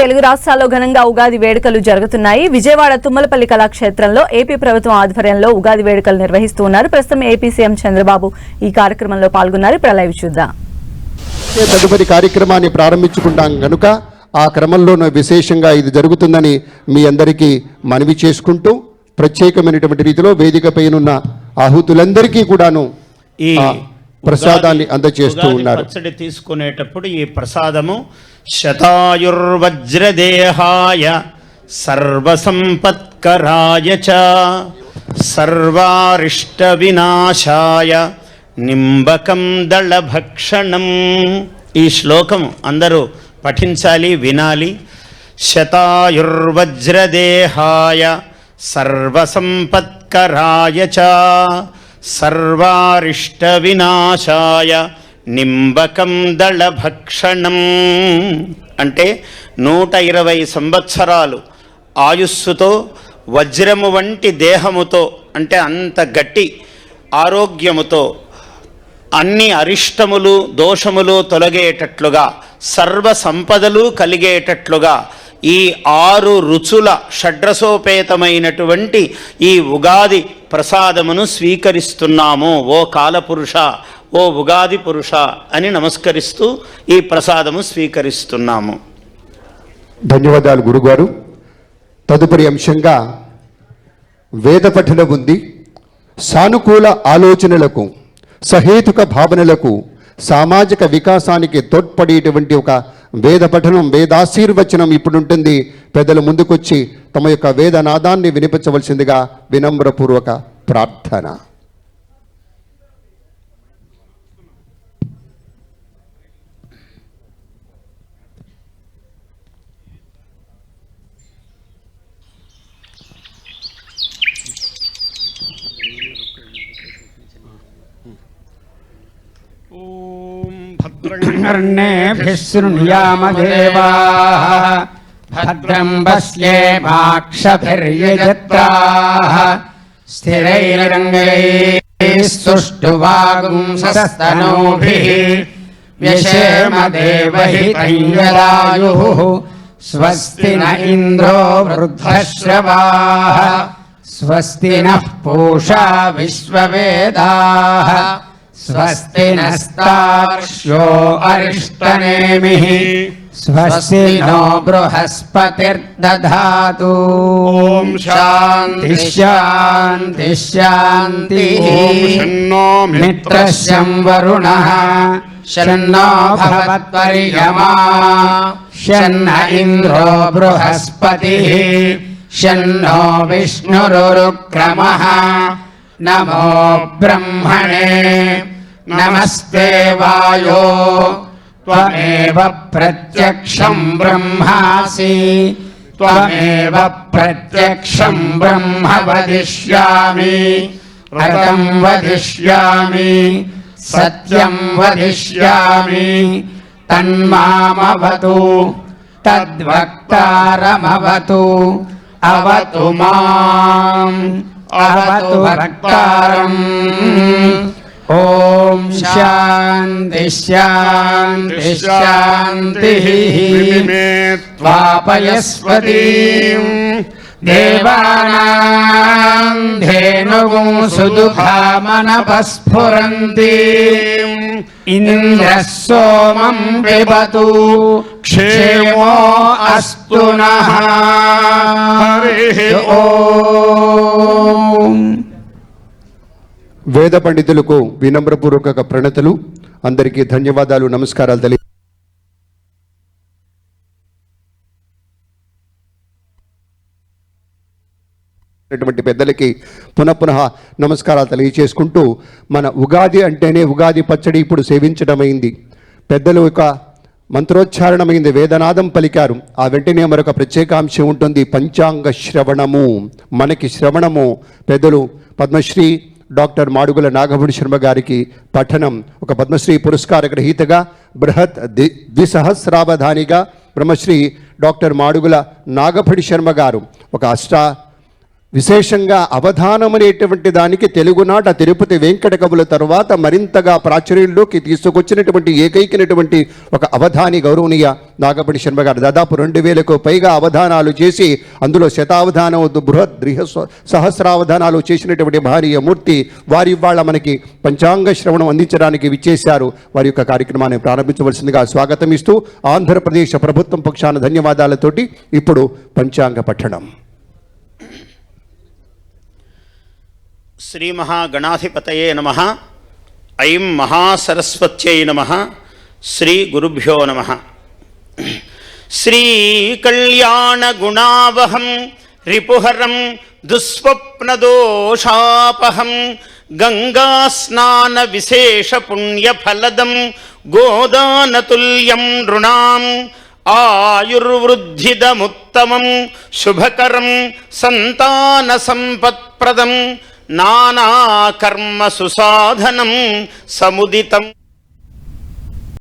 తెలుగు రాష్ట్రాల్లో ఘనంగా ఉగాది వేడుకలు జరుగుతున్నాయి. విజయవాడ తుమ్మలపల్లి కళాక్షేత్రంలో ఏపీ ప్రభుత్వం ఆధ్వర్యంలో ఉగాది వేడుకలు నిర్వహిస్తూ ఉన్నారు. ప్రస్తుతం ఏపీ సీఎం చంద్రబాబు ఈ కార్యక్రమంలో పాల్గొన్నారు. ప్రళయ చూద్దాం. తదుపరి కార్యక్రమాన్ని ప్రారంభించుకుంటాం కనుక ఆ క్రమంలోనే విశేషంగా ఇది జరుగుతుందని మీ అందరికీ మనవి చేసుకుంటూ ప్రత్యేకమైనటువంటి రీతిలో వేదికపైనున్న ఆహుతులందరికీ కూడాను ఈ ప్రసాదాన్ని అందజేస్తూ ఉన్నారు. పచ్చడి తీసుకునేటప్పుడు ఈ ప్రసాదము శతాయుర్వజ్రదేహాయ సర్వసంపత్కరాయ చ సర్వారిష్ట వినాశాయ నింబకం దళభక్షణం. ఈ శ్లోకం అందరూ పఠించాలి, వినాలి. శతాయుర్వజ్రదేహాయ సర్వసంపత్కరాయ చ సర్వారిష్ట వినాశాయ నింబకం దళభక్షణం. అంటే 120 సంవత్సరాలు ఆయుస్సుతో వజ్రము వంటి దేహముతో, అంటే అంత గట్టి ఆరోగ్యముతో అన్ని అరిష్టములు దోషములు తొలగేటట్లుగా సర్వ సంపదలు కలిగేటట్లుగా ఈ 6 రుచుల షడ్రసోపేతమైనటువంటి ఈ ఉగాది ప్రసాదమును స్వీకరిస్తున్నాము. ఓ కాలపురుష, ఓ ఉగాది పురుష అని నమస్కరిస్తూ ఈ ప్రసాదము స్వీకరిస్తున్నాము. ధన్యవాదాలు గురుగారు. తదుపరి అంశంగా వేద పఠనం ఉంది. సానుకూల ఆలోచనలకు, సహేతుక భావనలకు, సామాజిక వికాసానికి తోడ్పడేటువంటి ఒక వేద పఠనం, వేదాశీర్వచనం ఇప్పుడు ఉంటుంది. పెద్దలు ముందుకొచ్చి తమ యొక్క వేదనాదాన్ని వినిపించవలసిందిగా వినమ్రపూర్వక ప్రార్థన. कर्णेभिः शृणुयामदेवाः भद्रं पश्येमाक्षभिर्यजत्राः स्थिरैरङ्गैः सुष्ठुवागुंसस्तनूभिः व्यशेम देवहितं यदायुः स्वस्ति न इन्द्रो वृद्धश्रवाः स्वस्ति नः पूषा विश्ववेदाः स्वस्ति नस्तार्क्ष्यो अरिष्टनेमिः स्वस्ति नो बृहस्पतिर्दधातु. ॐ शान्ति शान्ति शान्तिः. शन्नो मित्रः शं वरुणः शन्नो भवत्वर्यमा शन्न इन्द्रो बृहस्पतिः शन्नो विष्णुरुक्रमः. नमो ब्रह्मणे नमस्ते वायो त्वमेव प्रत्यक्षं ब्रह्मासि त्वमेव प्रत्यक्षं ब्रह्म वदिष्यामि रतं वदिष्यामि सत्यं वदिष्यामि तन्मामवतु तद्वक्तारमवतु अवतु माम् अवतु वक्तारम्. ॐ शान्ति शान्ति शान्तिः. त्वापयस्वतीं देवानां धेनुगुं सुदुःखामनपस्फुरन्तीं इन्द्रः सोमं पिबतु क्षेमो अस्तु नः. हरिः ओम्. వేద పండితులకు వినమ్రపూర్వక ప్రణతులు. అందరికీ ధన్యవాదాలు, నమస్కారాలు తెలియ పెద్దలకి పునః నమస్కారాలు తెలియచేసుకుంటూ, మన ఉగాది అంటేనే ఉగాది పచ్చడి ఇప్పుడు సేవించడమైంది. పెద్దలు ఒక మంత్రోచ్చారణమైంది, వేదనాదం పలికారు. ఆ వెంటనే మరొక ప్రత్యేకాంశం ఉంటుంది, పంచాంగ శ్రవణము. మనకి శ్రవణము పెద్దలు పద్మశ్రీ డాక్టర్ మాడుగుల నాగభూడి శర్మ గారికి పఠనం, ఒక పద్మశ్రీ పురస్కార గ్రహీతగా, బృహత్ ద్విసహస్రావధానిగా బ్రహ్మశ్రీ డాక్టర్ మాడుగుల నాగభూడి శర్మ గారు ఒక విశేషంగా అవధానం అనేటువంటి దానికి తెలుగునాట తిరుపతి వెంకట కవుల తరువాత మరింతగా ప్రాచుర్యంలోకి తీసుకొచ్చినటువంటి ఏకైకినటువంటి ఒక అవధాని గౌరవనీయ నాగపడి శర్మ గారు. దాదాపు 2000కు పైగా అవధానాలు చేసి అందులో శతావధానం, బృహద్ సహస్రావధానాలు చేసినటువంటి భారీయ మూర్తి వారి ఇవాళ మనకి పంచాంగ శ్రవణం అందించడానికి విచ్చేశారు. వారి యొక్క కార్యక్రమాన్ని ప్రారంభించవలసిందిగా స్వాగతం ఇస్తూ ఆంధ్రప్రదేశ్ ప్రభుత్వం పక్షాన ధన్యవాదాలతోటి ఇప్పుడు పంచాంగ పఠనం. శ్రీ మహాగణాధిపతయే నమః. ఐం మహాసరస్వత్యై నమః. శ్రీ గురుభ్యో నమః. శ్రీ కళ్యాణ గుణావహం రిపుహరం దుస్వప్నదోషాపహం గంగా స్నాన విశేష పుణ్యఫలదం గోదానతుల్యం నృణాం ఆయుర్వృద్ధిదముత్తమం శుభకరం సంతాన సంపత్ప్రదం నానాకర్మ సుసాధనం సముదితం.